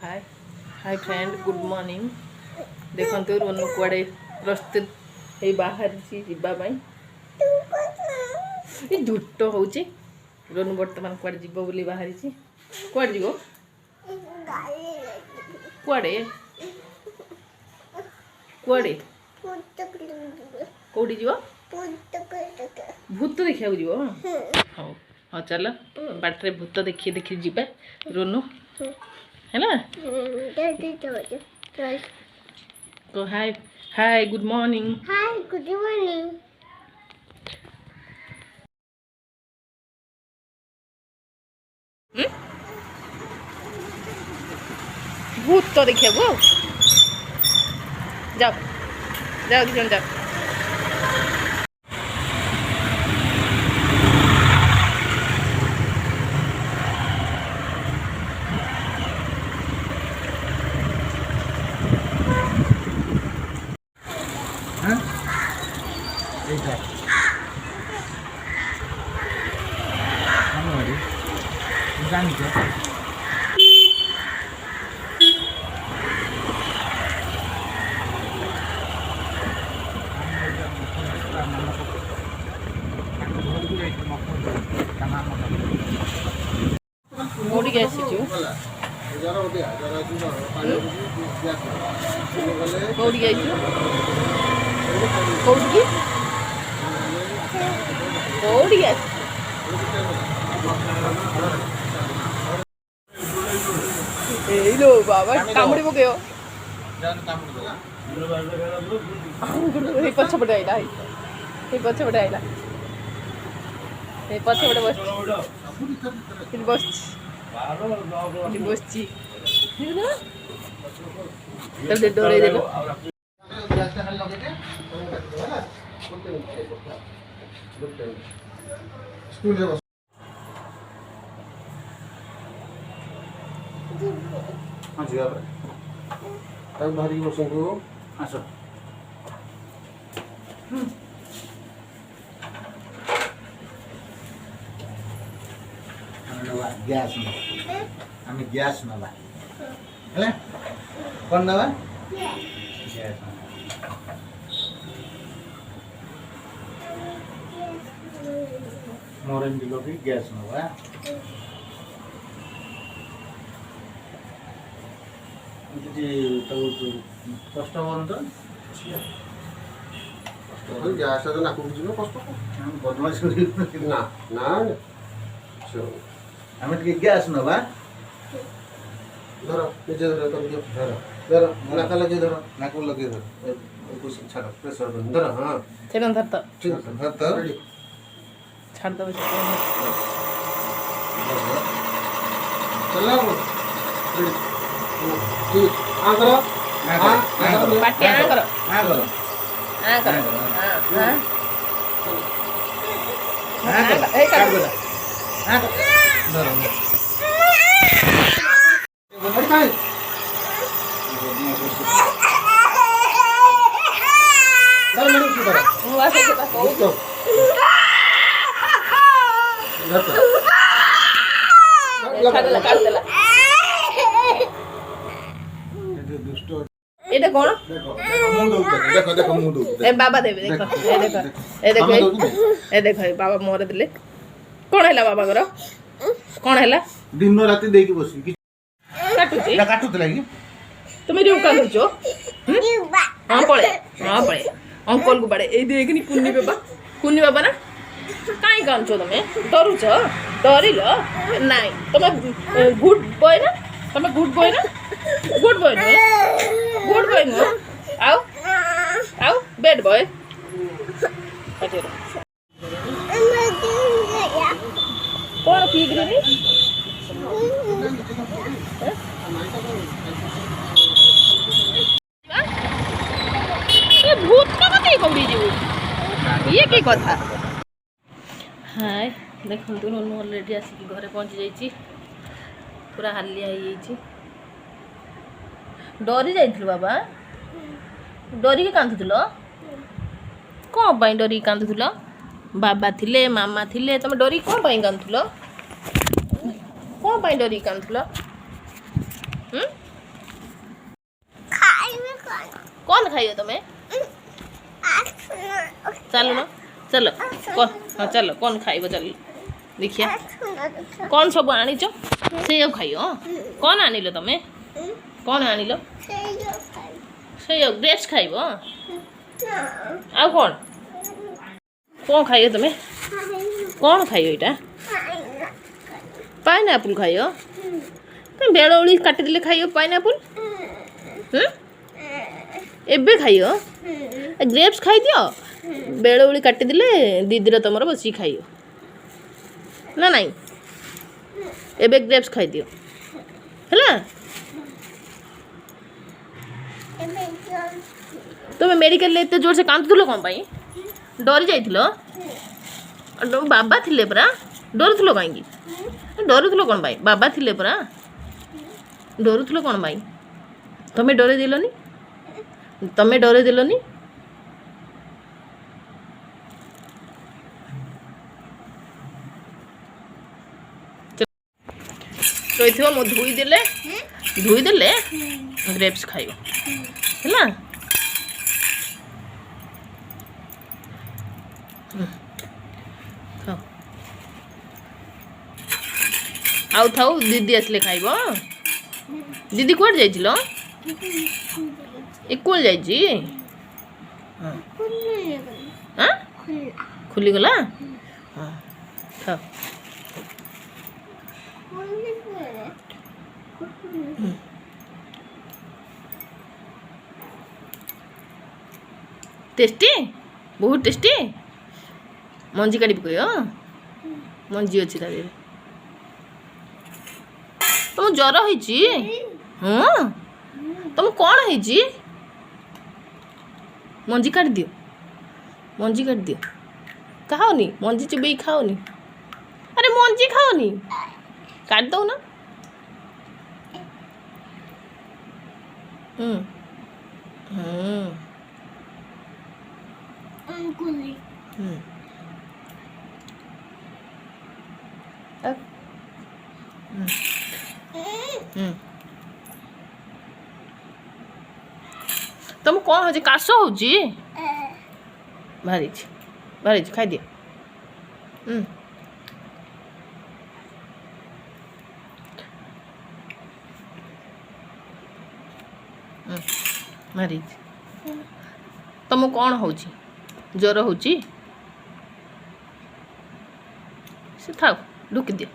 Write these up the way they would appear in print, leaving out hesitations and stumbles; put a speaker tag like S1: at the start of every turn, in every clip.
S1: हाय hi friend good morning देखो रोनू कुआड़े प्रस्तुत हे बाहर जावाई झूठ हूँ रोनू बर्तमान कुआड़े जीव बोली बाहरी कुआड़े जीव कुआड़े कुआड़े कौटी जीव भूत देखा जीव हाँ हाँ चल बाटे भूत देखी देखी जीवा रोनू है ना तो hi hi good morning
S2: hi good morning
S1: भूत तो देखिए वो जाओ जाओ दिखन जाओ कौटी गैस कौटी गई कौटी कौटी गैस लो बाबा कामुड़ी पकेओ पछपटे आईला पछपटे आईला पछपटे बस बस डरे देल
S3: हाँ जी भारी बसो आस गैस आम गैस नवा है कौन नवा गैस मोरन किलो की गैस नवा कष्ट बंद
S4: ग्यास नाक कष्ट
S3: बदमाश
S4: ना ना
S3: आम गैस नवा
S4: धर निजे धर तुम धर धर नाक लगे धर
S3: नाक लगे धर
S4: छाड़ प्रेशर धर हाँ
S1: धर तो छाड़ दो
S4: चला हाँ करो
S1: पाटे आ करो
S3: हाँ करो
S1: आ करो हां
S3: हाँ करो
S1: ए कर
S3: हाँ करो धर
S4: बड़ी खाई धर मैंने की धर
S1: मुआ से के को
S4: तो धर
S1: काट देला এটা কোন
S4: देखो देखो मुंह दो
S1: ए बाबा देबे देखो ए देखो बाबा मोरे दिले कोन हैला बाबा कर कोन हैला
S3: दिन राति देकी बसी
S1: काटुची
S3: ना काटू तो लगी
S1: तुम रू का करछो हां पळे अंकल को बड़े ए देखनी कुन्नी बाबा ना काई कांचो तमे डरुछ डरिलो नाही तमे गुड बॉय ना तमे गुड बॉय ना गुड बॉय नो आओ आओ बैड बॉय कौन पी ग्रीनी ये भूत का कते कौड़ी जीव ये की कथा हाय देखो रोनू ऑलरेडी आसिक घरे पहुँची जाइए पूरा हालिया हो डरी जाइल बाबा डरिकी कांदुल कौन पाई डरिकी कांदुल बाबा थिले मामा थिले तुम डरी कौन पाई कांदुल कौन पाई डरिकी कांदुल कौन खाइयो तुम्हें चलो ना चलो कौन हाँ चलो कौन खाइब चलो देखिए कौन सब आनी से खाइयो कौन आनिल तमें कौन आनिल से ग्रेप्स खाइब आ कौन कौन खाइयो तुम्हें कौन खाइयो इटा पाइनएप्पल खाइयो तुम बेड़ ओली काटिदेले खाइयो पाइनएप्पल एबे खाइयो ग्रेप्स खाई दियो बेड़ ओली काटिदेले दीदीर तुमर बसी खाइयो ना नहीं एबे ग्रेप्स खाई दियो हैला तुम मेडिकल ले एते जोर से कांदुथलो कोन पाई डरी जाइथिलो बाबा थिले परा डरुथलो काई डरुथलो कोन पाई बाबा थिले परा डरुथलो कोन पाई तमे डरे देलोनी तमे डरे देलोनी तो मो धोई देले ग्रेप्स खाइयो हैला खाओ आउ थाउ दीदी आसले खाइब दीदी कुआड जाइछिलो स्कूल जाइछि हां खुली गला हां खाओ टेस्टी बहुत टेस्टी मंजी काटी पकइयो मंजी अच्छी ता तुम ज्वर होइछि हाँ तुम कौन होइछि मंजी काट दियो खाओनी मंजी चुबई खाओनी अरे मंजी खाओनी काट दो ना तुम कौन हो काश हो भारी खाई दियो मारी तुम कौन हो ज्वर हो था ढुकी दियो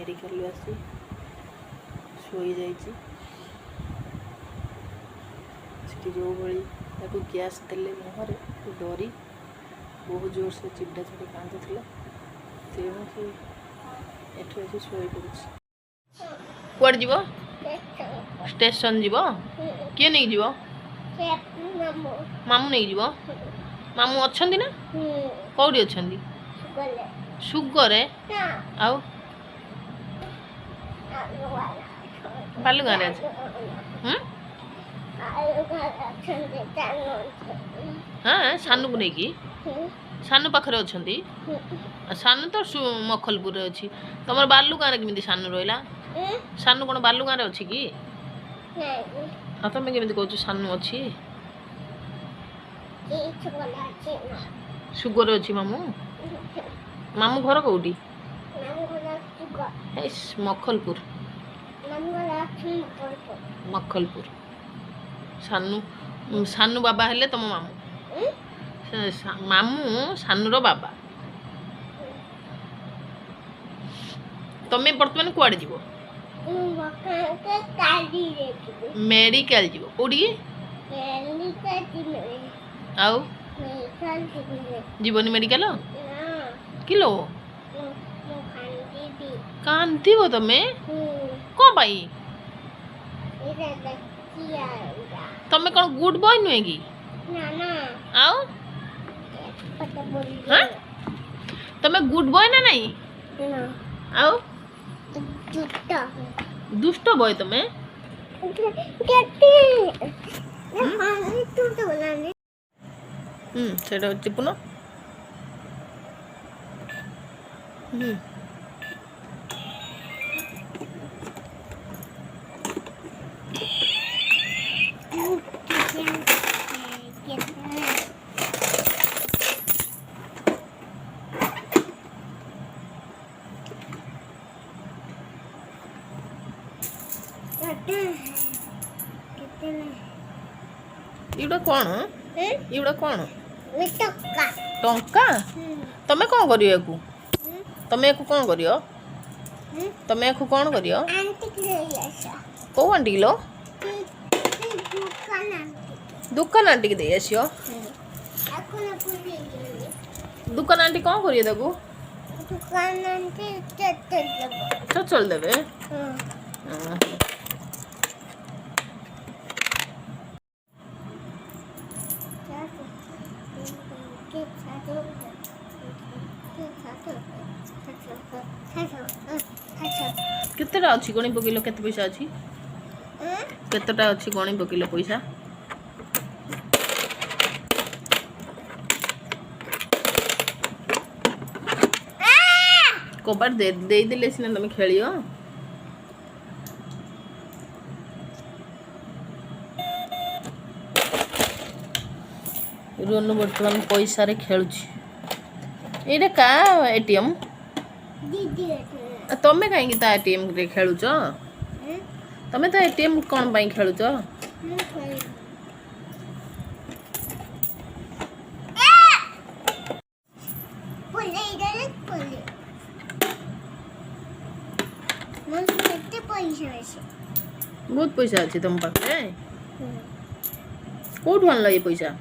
S1: मेडिकल आसी शोई जाइए जो भाई गैस देले मुहर डरी बहुत जोर से चिड्डा चिड़ी कांदुला तेणु से एठू आसी शोई पड़ी कुआड़ जीव स्टेशन जीव किए नहीं जीव मामू नहीं जीव मामू अच्छंदी ना कौड़ी अच्छंदी सुगरे आउ बालू गाँव हाँ सानू को नहीं सानू पाखरे अच्छी सानू तो मखलपुर अच्छी तुम बालू गाँव केमी सानू रहा सानू कौन बालू गाँव अच्छी कि हाँ तुम केमी कह सानू अच्छी सुगर अच्छी मामू मामू घर कौटी मखलपुर मखलपुर सानू सानू बाबा हेले तुम मामू मामू सानू रो बाबा तमें बर्तमान कुआड़े जीव मेडिकल जीव कौटी आउ जीवनी मेडिकल किलो कांदीब तमें कौन पाई तमें कौन गुड बॉय नुहे कि आउ हाँ तमें गुड बॉय ना नहीं आउ दुष्ट बॉय तमें सेटा चिपुन एगुड़ा कौन एगुड़ा कौन टंका तमे कौन करियो याकू तमे याकू कौन करियो तमे याकू कौन करियो को आंटी लो दुकान आंटी के दे आसियो दुकान आंटी कौन करियो ताकू चल देवे केतेटा अच्छी गणी पकेलो केते पैसा अच्छी केतेटा अच्छी गणी पकेलो पैसा कबाड़ दे देले सिना तुम खेलियो रोनु बर्तमान पैसा रे खेलुची एटा का एटीएम तमे कहीं ता एटीएम रे खेलुच तमे तो एटीएम कौन पाई खेलुच बहुत पैसा अच्छे तुम पाखे कौटू आनल ये पैसा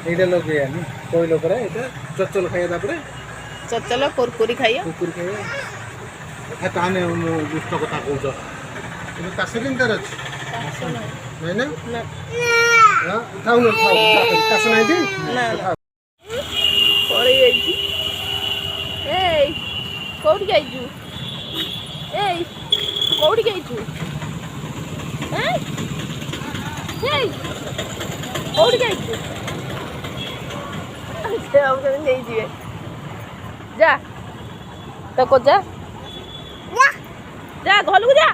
S4: এইটা লোক ইয়ানি কইল পরে এটা চচ্চল খাইয়া তারপরে
S1: चल कुरकुरी खाइयो
S4: কুকুর খাইয়া হ্যাঁ তাহলে দুষ্ট কথা কହୁଛ কিন্তু ତା ସିଲିଣ୍ଡର ଅଛି ନାଇଁ ନା ହଁ ଥାଉ ନା ଥାଉ କାଶ ନାହିଁ ଟି
S1: ନା ପଳେଇ ଯାଇଛି ଏଇ କୋଉଠି ଯାଇଛୁ ଏଇ କୋଉଠି ଯାଇଛୁ ଏଇ କୋଉଠି ଯାଇଛୁ ସେ ଆଉ ନେଇଯିବେ जा तो को जा जा घरକୁ जा।